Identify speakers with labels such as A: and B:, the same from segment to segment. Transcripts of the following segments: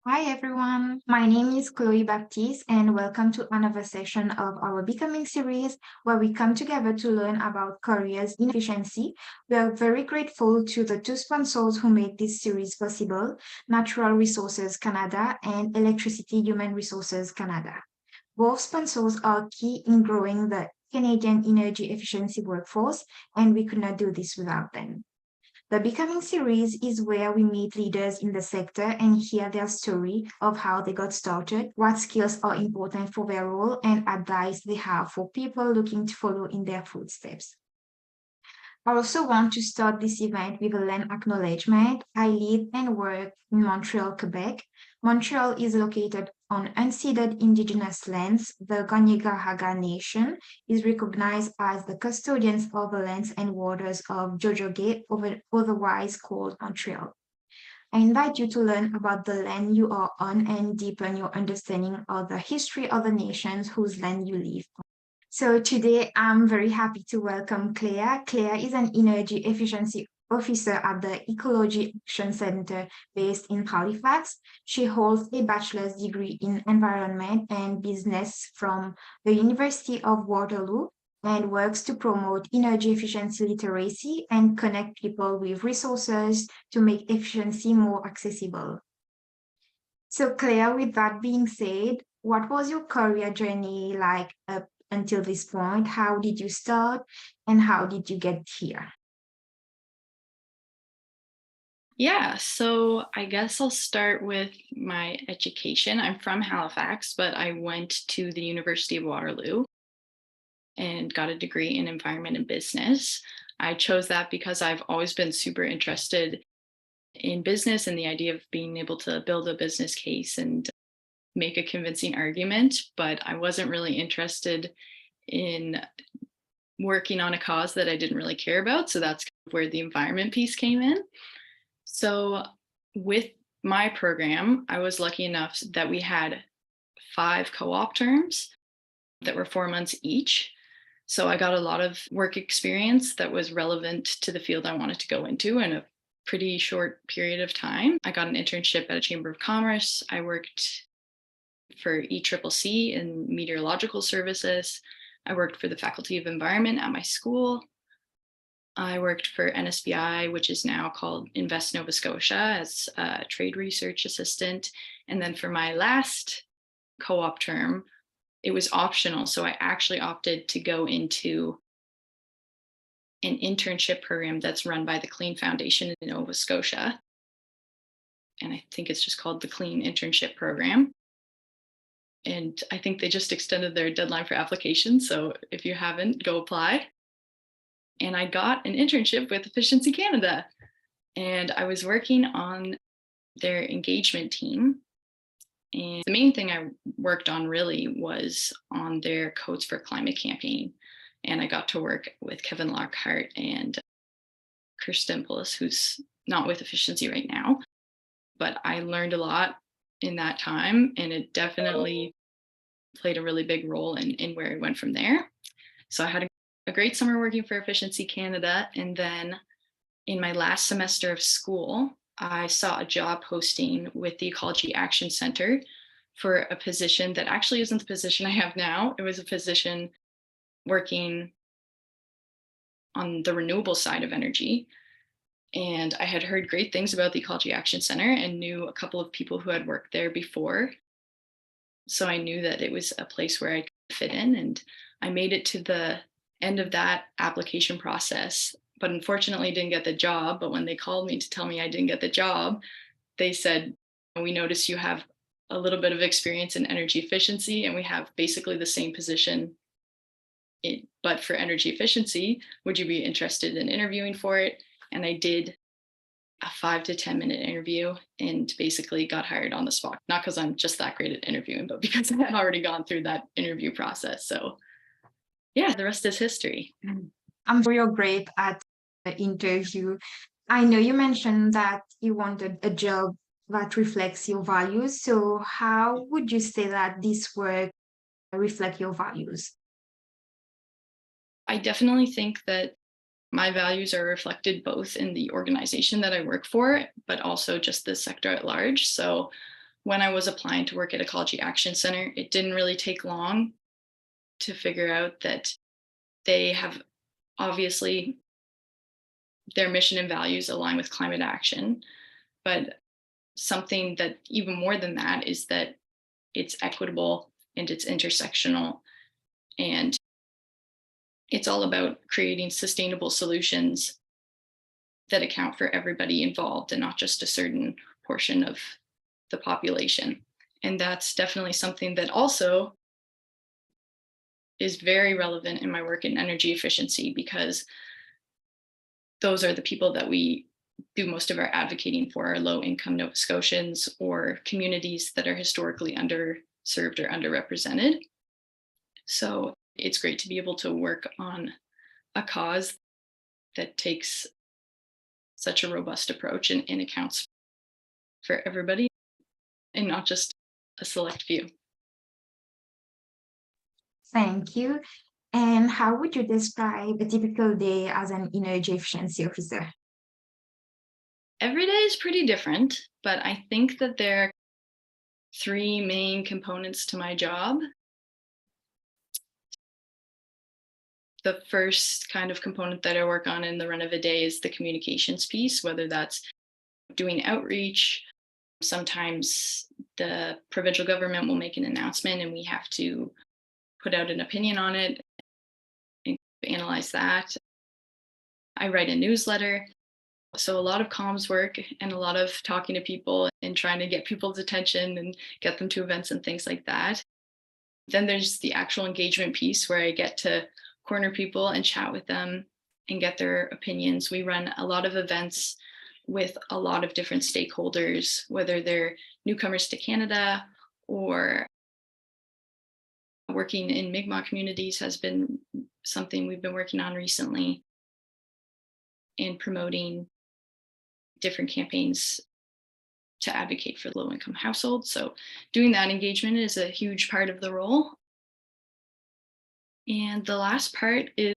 A: Hi everyone, my name is Chloe Baptiste and welcome to another session of our Becoming series where we come together to learn about careers in efficiency. We are very grateful to the two sponsors who made this series possible, Natural Resources Canada and Electricity Human Resources Canada. Both sponsors are key in growing the Canadian energy efficiency workforce, and we could not do this without them. The Becoming series is where we meet leaders in the sector and hear their story of how they got started, what skills are important for their role, and advice they have for people looking to follow in their footsteps. I also want to start this event with a land acknowledgement. I live and work in Montreal, Quebec. Montreal is located on unceded Indigenous lands. The Kanien'kehá:ka Nation is recognized as the custodians of the lands and waters of Jeh-book-dook, otherwise called Montreal. I invite you to learn about the land you are on and deepen your understanding of the history of the nations whose land you live on. So today I'm very happy to welcome Claire. Claire is an energy efficiency officer at the Ecology Action Centre based in Halifax. She holds a bachelor's degree in environment and business from the University of Waterloo and works to promote energy efficiency literacy and connect people with resources to make efficiency more accessible. So Claire, with that being said, what was your career journey like until this point? How did you start and how did you get here?
B: Yeah, so I guess I'll start with my education. I'm from Halifax, but I went to the University of Waterloo and got a degree in environment and business. I chose that because I've always been super interested in business and the idea of being able to build a business case and make a convincing argument, but I wasn't really interested in working on a cause that I didn't really care about. So that's where the environment piece came in. So with my program, I was lucky enough that we had 5 co-op terms that were 4 months each. So I got a lot of work experience that was relevant to the field I wanted to go into in a pretty short period of time. I got an internship at a Chamber of Commerce. I worked for ECCC in meteorological services. I worked for the Faculty of Environment at my school. I worked for NSBI, which is now called Invest Nova Scotia, as a trade research assistant. And then for my last co-op term, it was optional. So I actually opted to go into an internship program that's run by the Clean Foundation in Nova Scotia. And I think it's just called the Clean Internship Program. And I think they just extended their deadline for applications. So if you haven't, go apply. And I got an internship with Efficiency Canada. And I was working on their engagement team. And the main thing I worked on really was on their Codes for Climate campaign. And I got to work with Kevin Lockhart and Kirsten Pullis, who's not with Efficiency right now. But I learned a lot in that time, and it definitely played a really big role in where I went from there. So I had a great summer working for Efficiency Canada. And then in my last semester of school, I saw a job posting with the Ecology Action Centre for a position that actually isn't the position I have now. It was a position working on the renewable side of energy. And I had heard great things about the Ecology Action Centre and knew a couple of people who had worked there before. So I knew that it was a place where I could fit in. And I made it to the end of that application process, but unfortunately didn't get the job. But when they called me to tell me I didn't get the job, they said, "We notice you have a little bit of experience in energy efficiency, and we have basically the same position, but for energy efficiency. Would you be interested in interviewing for it?" And I did a 5 to 10-minute interview and basically got hired on the spot. Not because I'm just that great at interviewing, but because I had already gone through that interview process. So yeah, the rest is history.
A: I'm sure you're great at the interview. I know you mentioned that you wanted a job that reflects your values. So how would you say that this work reflect your values?
B: I definitely think that my values are reflected both in the organization that I work for, but also just the sector at large. So when I was applying to work at Ecology Action Centre, it didn't really take long to figure out that they have obviously their mission and values align with climate action. But something that even more than that is that it's equitable and it's intersectional, and it's all about creating sustainable solutions that account for everybody involved and not just a certain portion of the population. And that's definitely something that also is very relevant in my work in energy efficiency, because those are the people that we do most of our advocating for, are low income Nova Scotians or communities that are historically underserved or underrepresented. So it's great to be able to work on a cause that takes such a robust approach and accounts for everybody and not just a select few.
A: Thank you. And how would you describe a typical day as an energy efficiency officer?
B: Every day is pretty different, but I think that there are three main components to my job. The first kind of component that I work on in the run of a day is the communications piece, whether that's doing outreach. Sometimes the provincial government will make an announcement and we have to put out an opinion on it and analyze that. I write a newsletter. So a lot of comms work and a lot of talking to people and trying to get people's attention and get them to events and things like that. Then there's the actual engagement piece where I get to corner people and chat with them and get their opinions. We run a lot of events with a lot of different stakeholders, whether they're newcomers to Canada or working in Mi'kmaq communities has been something we've been working on recently, and promoting different campaigns to advocate for low-income households. So doing that engagement is a huge part of the role. And the last part is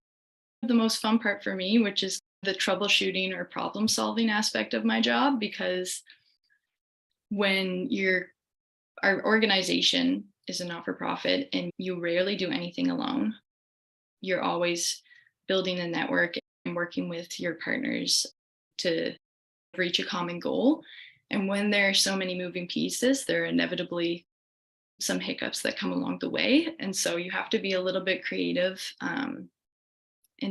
B: the most fun part for me, which is the troubleshooting or problem-solving aspect of my job, because when our organization is a not-for-profit and you rarely do anything alone, you're always building a network and working with your partners to reach a common goal. And when there are so many moving pieces, there are inevitably some hiccups that come along the way. And so you have to be a little bit creative and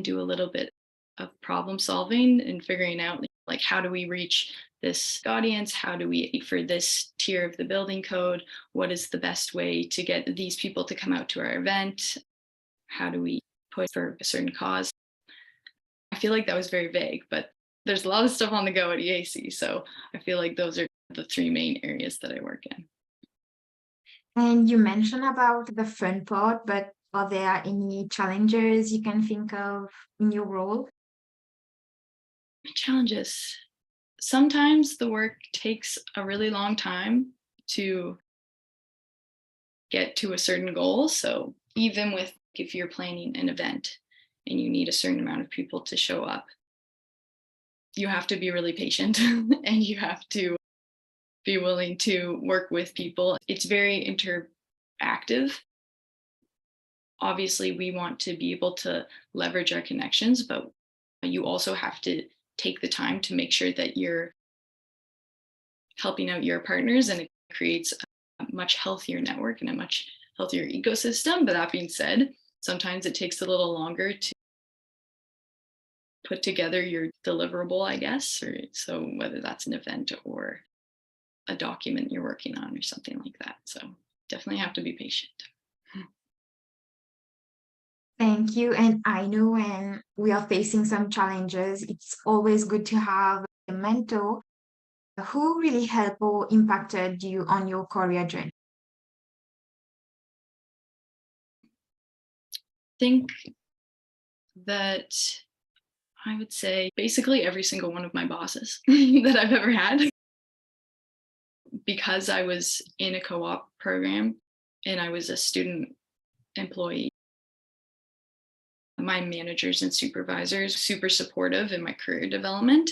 B: do a little bit of problem solving and figuring out, like, how do we reach this audience? How do we, for this tier of the building code, what is the best way to get these people to come out to our event? How do we push for a certain cause? I feel like that was very vague, but there's a lot of stuff on the go at EAC. So I feel like those are the three main areas that I work in.
A: And you mentioned about the fun part, but are there any challenges you can think of in your role?
B: Challenges. Sometimes the work takes a really long time to get to a certain goal. So even with, if you're planning an event and you need a certain amount of people to show up, you have to be really patient and you have to be willing to work with people. It's very interactive. Obviously, we want to be able to leverage our connections, but you also have to take the time to make sure that you're helping out your partners, and it creates a much healthier network and a much healthier ecosystem. But that being said, sometimes it takes a little longer to put together your deliverable, I guess, or so whether that's an event or a document you're working on or something like that. So definitely have to be patient.
A: Thank you. And I know when we are facing some challenges, it's always good to have a mentor who really helped or impacted you on your career journey.
B: I think that I would say basically every single one of my bosses that I've ever had. Because I was in a co-op program and I was a student employee, my managers and supervisors super supportive in my career development.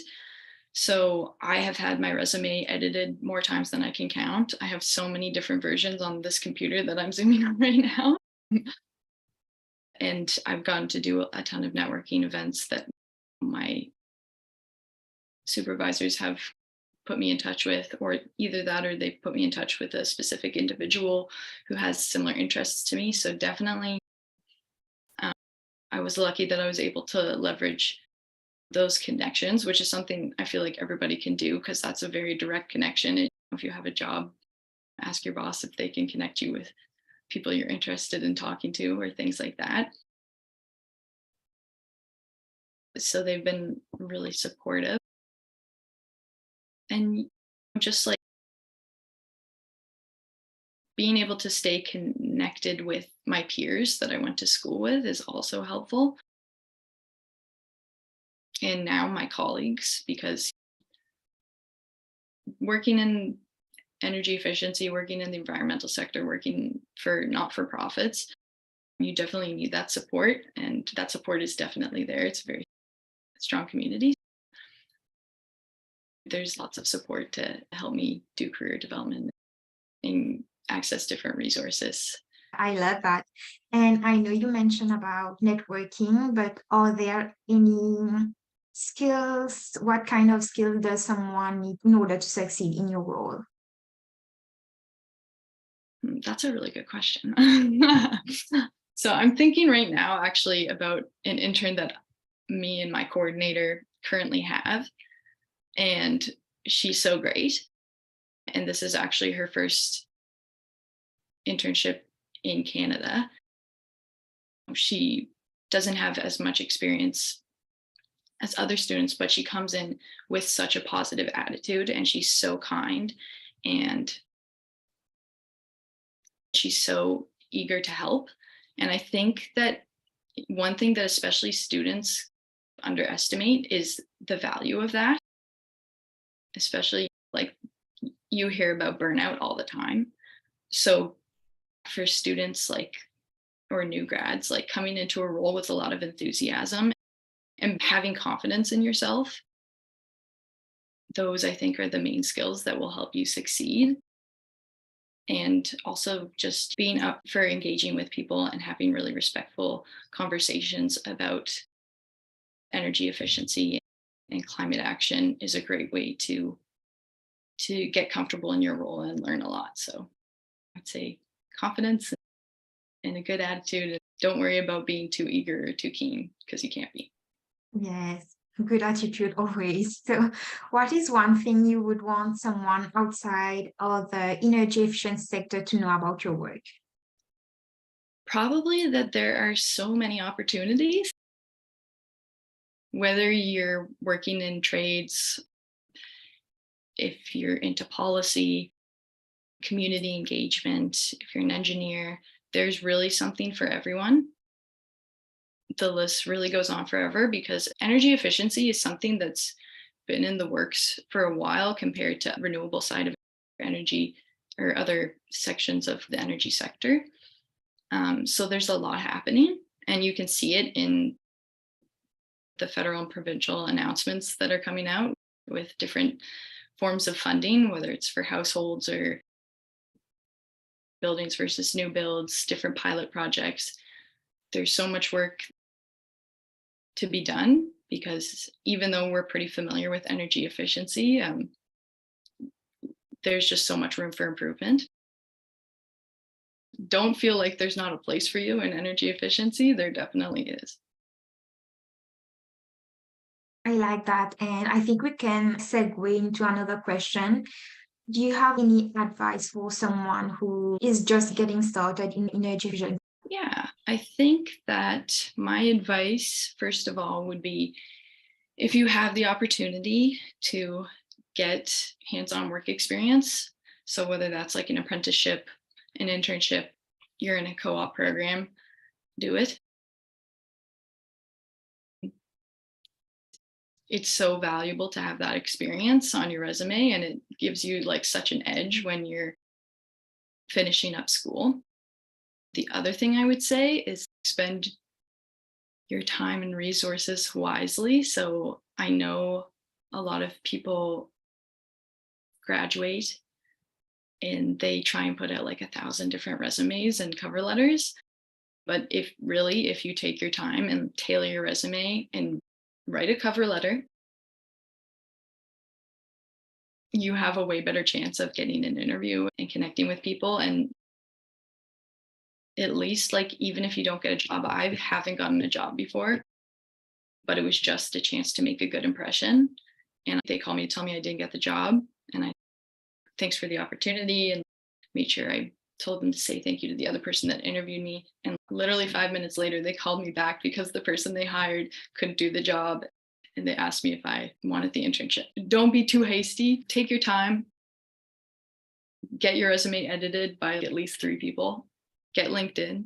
B: So I have had my resume edited more times than I can count. I have so many different versions on this computer that I'm zooming on right now. And I've gotten to do a ton of networking events that my supervisors have put me in touch with, or either that or they put me in touch with a specific individual who has similar interests to me. So definitely, um, I was lucky that I was able to leverage those connections, which is something I feel like everybody can do because that's a very direct connection. And if you have a job, ask your boss if they can connect you with people you're interested in talking to or things like that. So they've been really supportive. And just like being able to stay connected with my peers that I went to school with is also helpful. And now my colleagues, because working in energy efficiency, working in the environmental sector, working for not for profits, you definitely need that support. And that support is definitely there. It's a very strong community. There's lots of support to help me do career development and access different resources.
A: I love that. And I know you mentioned about networking, but are there any skills? What kind of skill does someone need in order to succeed in your role?
B: That's a really good question. So I'm thinking right now actually about an intern that me and my coordinator currently have, and she's so great. And this is actually her first internship in Canada. She doesn't have as much experience as other students, but she comes in with such a positive attitude and she's so kind and she's so eager to help. And I think that one thing that especially students underestimate is the value of that, especially like you hear about burnout all the time. So for students like or new grads, like coming into a role with a lot of enthusiasm and having confidence in yourself, those I think are the main skills that will help you succeed. And also just being up for engaging with people and having really respectful conversations about energy efficiency and climate action is a great way to get comfortable in your role and learn a lot. So I'd say confidence and a good attitude. Don't worry about being too eager or too keen because you can't be.
A: Yes, good attitude always. So, what is one thing you would want someone outside of the energy efficient sector to know about your work?
B: Probably that there are so many opportunities, whether you're working in trades, if you're into policy, community engagement, if you're an engineer, there's really something for everyone. The list really goes on forever because energy efficiency is something that's been in the works for a while compared to renewable side of energy or other sections of the energy sector. So there's a lot happening, and you can see it in the federal and provincial announcements that are coming out with different forms of funding, whether it's for households or buildings versus new builds, different pilot projects. There's so much work to be done because even though we're pretty familiar with energy efficiency, there's just so much room for improvement. Don't feel like there's not a place for you in energy efficiency. There definitely is.
A: I like that. And I think we can segue into another question. Do you have any advice for someone who is just getting started in energy efficient?
B: Yeah, I think that my advice, first of all, would be if you have the opportunity to get hands on work experience, so whether that's like an apprenticeship, an internship, you're in a co op program, do it. It's so valuable to have that experience on your resume, and it gives you like such an edge when you're finishing up school. The other thing I would say is spend your time and resources wisely. So I know a lot of people graduate and they try and put out like 1,000 different resumes and cover letters. But if you take your time and tailor your resume and write a cover letter, you have a way better chance of getting an interview and connecting with people. And at least, like, even if you don't get a job, I haven't gotten a job before, but it was just a chance to make a good impression. And they called me to tell me I didn't get the job. And I thanks for the opportunity and made sure I told them to say thank you to the other person that interviewed me. And literally 5 minutes later, they called me back because the person they hired couldn't do the job. And they asked me if I wanted the internship. Don't be too hasty. Take your time. Get your resume edited by at least 3 people. Get LinkedIn.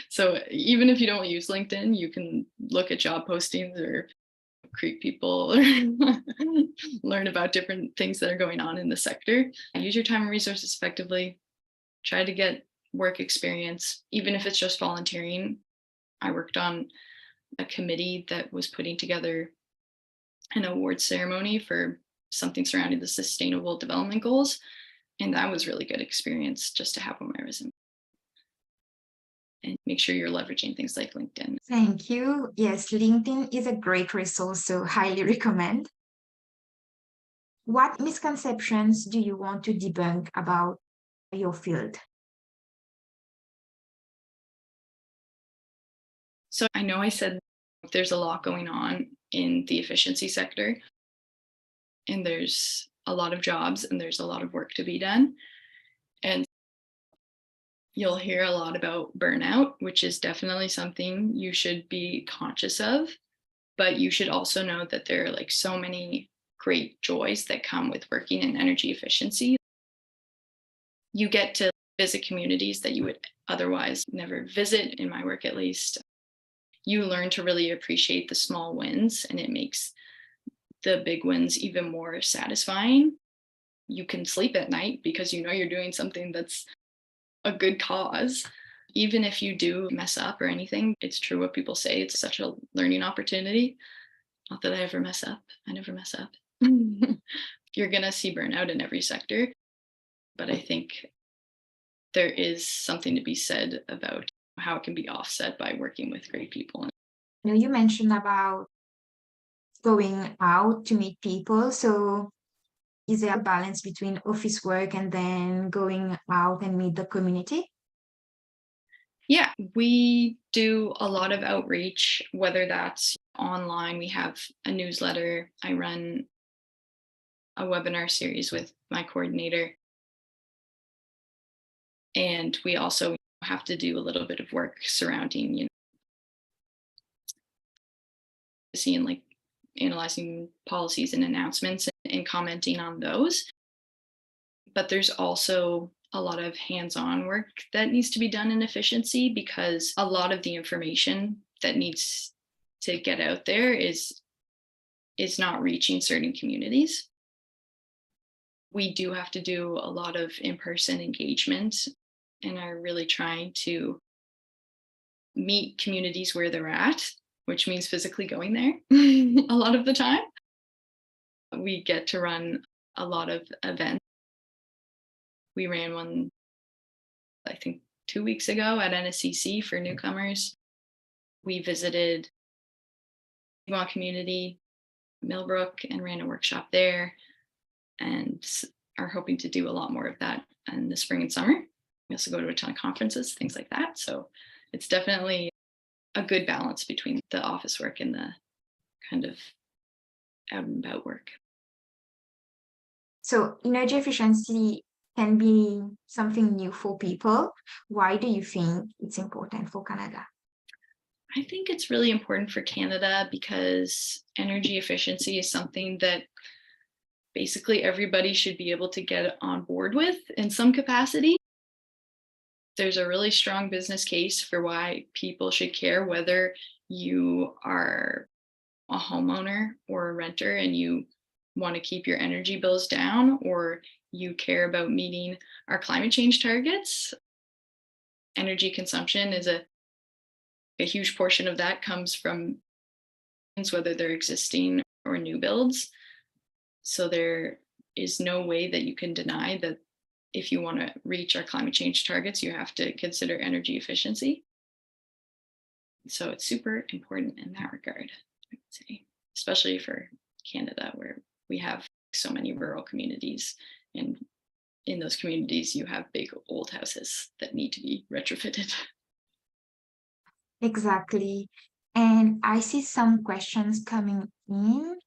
B: So even if you don't use LinkedIn, you can look at job postings or creep people or learn about different things that are going on in the sector. Use your time and resources effectively. Try to get work experience, even if it's just volunteering. I worked on a committee that was putting together an award ceremony for something surrounding the sustainable development goals. And that was really good experience just to have on my resume. And make sure you're leveraging things like LinkedIn.
A: Thank you. Yes, LinkedIn is a great resource, so highly recommend. What misconceptions do you want to debunk about your field?
B: So I know I said there's a lot going on in the efficiency sector, and there's a lot of jobs and there's a lot of work to be done. And you'll hear a lot about burnout, which is definitely something you should be conscious of. But you should also know that there are like so many great joys that come with working in energy efficiency. You get to visit communities that you would otherwise never visit, in my work at least. You learn to really appreciate the small wins, and it makes the big wins even more satisfying. You can sleep at night because you know you're doing something that's a good cause. Even if you do mess up or anything, it's true what people say. It's such a learning opportunity. Not that I ever mess up. I never mess up. You're going to see burnout in every sector. But I think there is something to be said about how it can be offset by working with great people.
A: You mentioned about going out to meet people. So is there a balance between office work and then going out and meet the community?
B: Yeah, we do a lot of outreach, whether that's online. We have a newsletter. I run a webinar series with my coordinator. And we also have to do a little bit of work surrounding, seeing like analyzing policies and announcements and commenting on those. But there's also a lot of hands-on work that needs to be done in efficiency, because a lot of the information that needs to get out there is not reaching certain communities. We do have to do a lot of in-person engagement and are really trying to meet communities where they're at, which means physically going there a lot of the time. We get to run a lot of events. We ran one, I think, 2 weeks ago at NSCC for newcomers. We visited the community, Millbrook, and ran a workshop there, and are hoping to do a lot more of that in the spring and summer. We also go to a ton of conferences, things like that. So it's definitely a good balance between the office work and the kind of out and about work.
A: So energy efficiency can be something new for people. Why do you think it's important for Canada?
B: I think it's really important for Canada because energy efficiency is something that basically everybody should be able to get on board with in some capacity. There's a really strong business case for why people should care whether you are a homeowner or a renter and you want to keep your energy bills down, or you care about meeting our climate change targets. Energy consumption is a huge portion of that comes from whether they're existing or new builds. So there is no way that you can deny that if you want to reach our climate change targets, you have to consider energy efficiency. So it's super important in that regard, I would say, especially for Canada, where we have so many rural communities. And in those communities, you have big old houses that need to be retrofitted.
A: Exactly. And I see some questions coming in.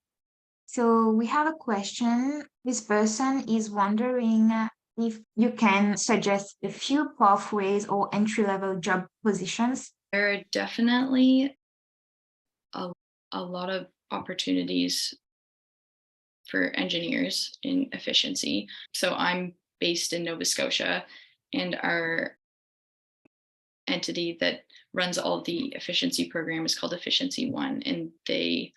A: So we have a question. This person is wondering if you can suggest a few pathways or entry-level job positions.
B: There are definitely a lot of opportunities for engineers in efficiency. So I'm based in Nova Scotia, and our entity that runs all of the efficiency program is called Efficiency One, and they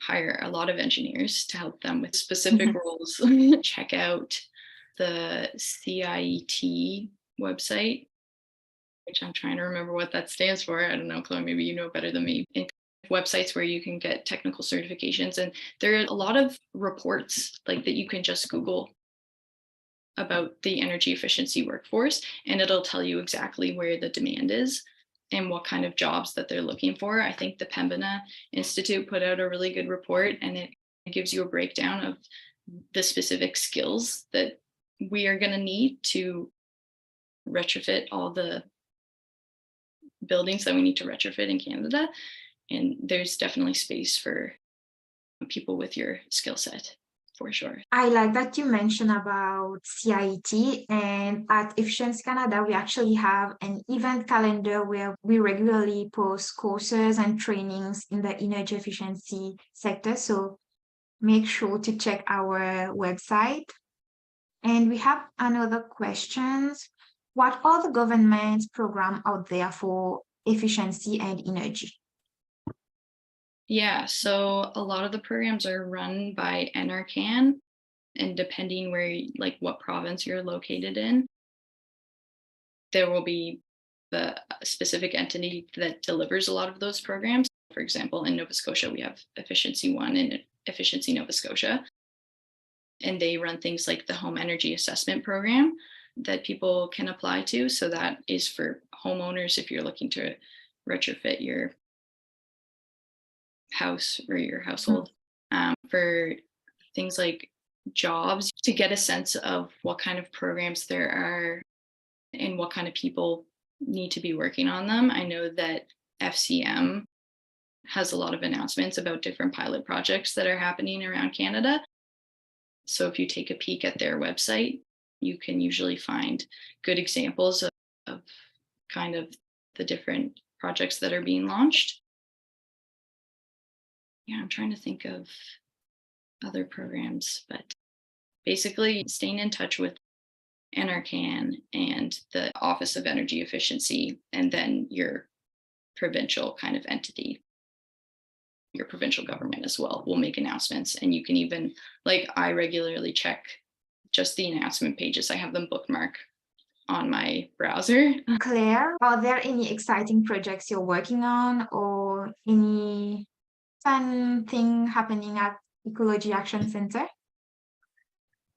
B: hire a lot of engineers to help them with specific roles. Check out the CIET website, which I'm trying to remember what that stands for. I don't know, Chloe, maybe you know better than me. And websites where you can get technical certifications. And there are a lot of reports like that you can just Google about the energy efficiency workforce, and it'll tell you exactly where the demand is and what kind of jobs that they're looking for. I think the Pembina Institute put out a really good report, and it gives you a breakdown of the specific skills that we are going to need to retrofit all the buildings that we need to retrofit in Canada. And there's definitely space for people with your skill set, for sure.
A: I like that you mentioned about CIET, and at Efficiency Canada, we actually have an event calendar where we regularly post courses and trainings in the energy efficiency sector. So make sure to check our website. And we have another question. What are the government programs out there for efficiency and energy?
B: Yeah, so a lot of the programs are run by NRCan, and depending where, like what province you're located in, there will be the specific entity that delivers a lot of those programs. For example, in Nova Scotia, we have Efficiency One and Efficiency Nova Scotia, and they run things like the home energy assessment program that people can apply to. So that is for homeowners if you're looking to retrofit your house or your household. For things like jobs, to get a sense of what kind of programs there are and what kind of people need to be working on them. I know that FCM has a lot of announcements about different pilot projects that are happening around Canada. So if you take a peek at their website, you can usually find good examples of kind of the different projects that are being launched. Yeah, I'm trying to think of other programs, but basically staying in touch with NRCan and the Office of Energy Efficiency, and then your provincial kind of entity, your provincial government as well, will make announcements. And you can even, like, I regularly check just the announcement pages. I have them bookmark on my browser.
A: Claire, are there any exciting projects you're working on or any fun thing happening at Ecology Action Centre?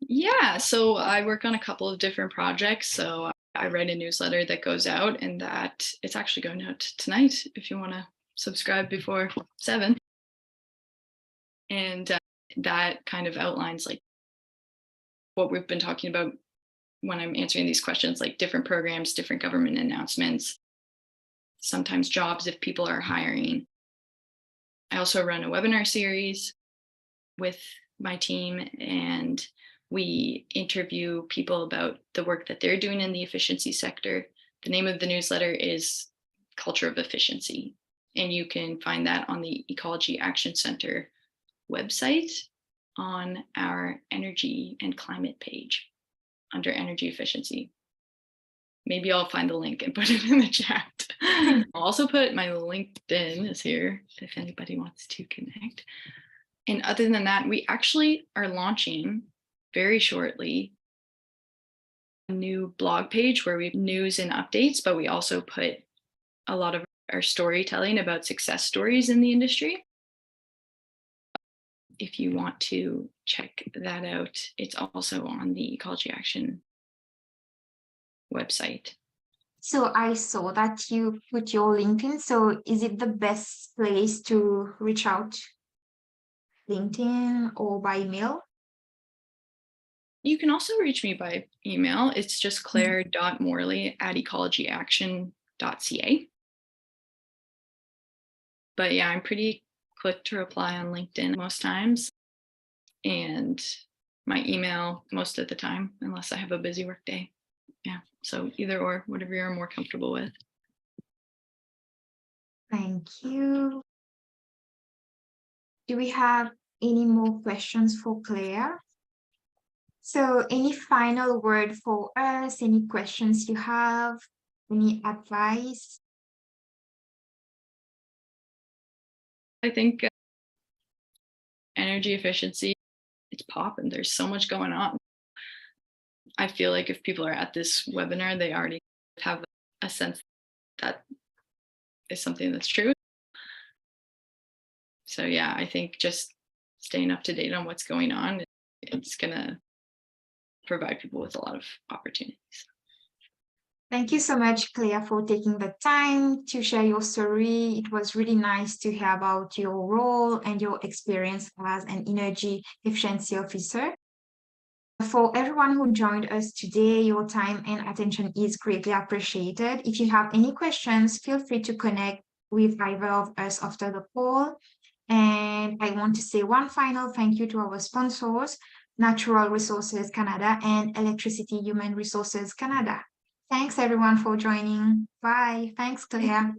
B: Yeah, so I work on a couple of different projects. So I write a newsletter that goes out, and that it's actually going out tonight if you want to subscribe before 7. And that kind of outlines like what we've been talking about when I'm answering these questions, like different programs, different government announcements, sometimes jobs if people are hiring. I also run a webinar series with my team, and we interview people about the work that they're doing in the efficiency sector. The name of the newsletter is Culture of Efficiency, and you can find that on the Ecology Action Centre website on our energy and climate page under energy efficiency. Maybe I'll find the link and put it in the chat. I'll also put my LinkedIn is here if anybody wants to connect. And other than that, we actually are launching very shortly a new blog page where we have news and updates, but we also put a lot of our storytelling about success stories in the industry. if you want to check that out, it's also on the Ecology Action website.
A: So I saw that you put your LinkedIn. So is it the best place to reach out? LinkedIn or by email?
B: You can also reach me by email. It's just claire.morley@ecologyaction.ca. But yeah, I'm pretty quick to reply on LinkedIn most times, and my email most of the time, unless I have a busy work day. Yeah, so either or, whatever you're more comfortable with.
A: Thank you. Do we have any more questions for Claire? So any final word for us? Any questions you have? Any advice?
B: I think energy efficiency, it's popping. There's so much going on. I feel like if people are at this webinar, they already have a sense that is something that's true. So yeah, I think just staying up to date on what's going on, it's gonna provide people with a lot of opportunities.
A: Thank you so much, Claire, for taking the time to share your story. It was really nice to hear about your role and your experience as an energy efficiency officer. For everyone who joined us today, your time and attention is greatly appreciated. If you have any questions, feel free to connect with either of us after the call. And I want to say one final thank you to our sponsors, Natural Resources Canada and Electricity Human Resources Canada. Thanks everyone for joining. Bye. Thanks, Claire.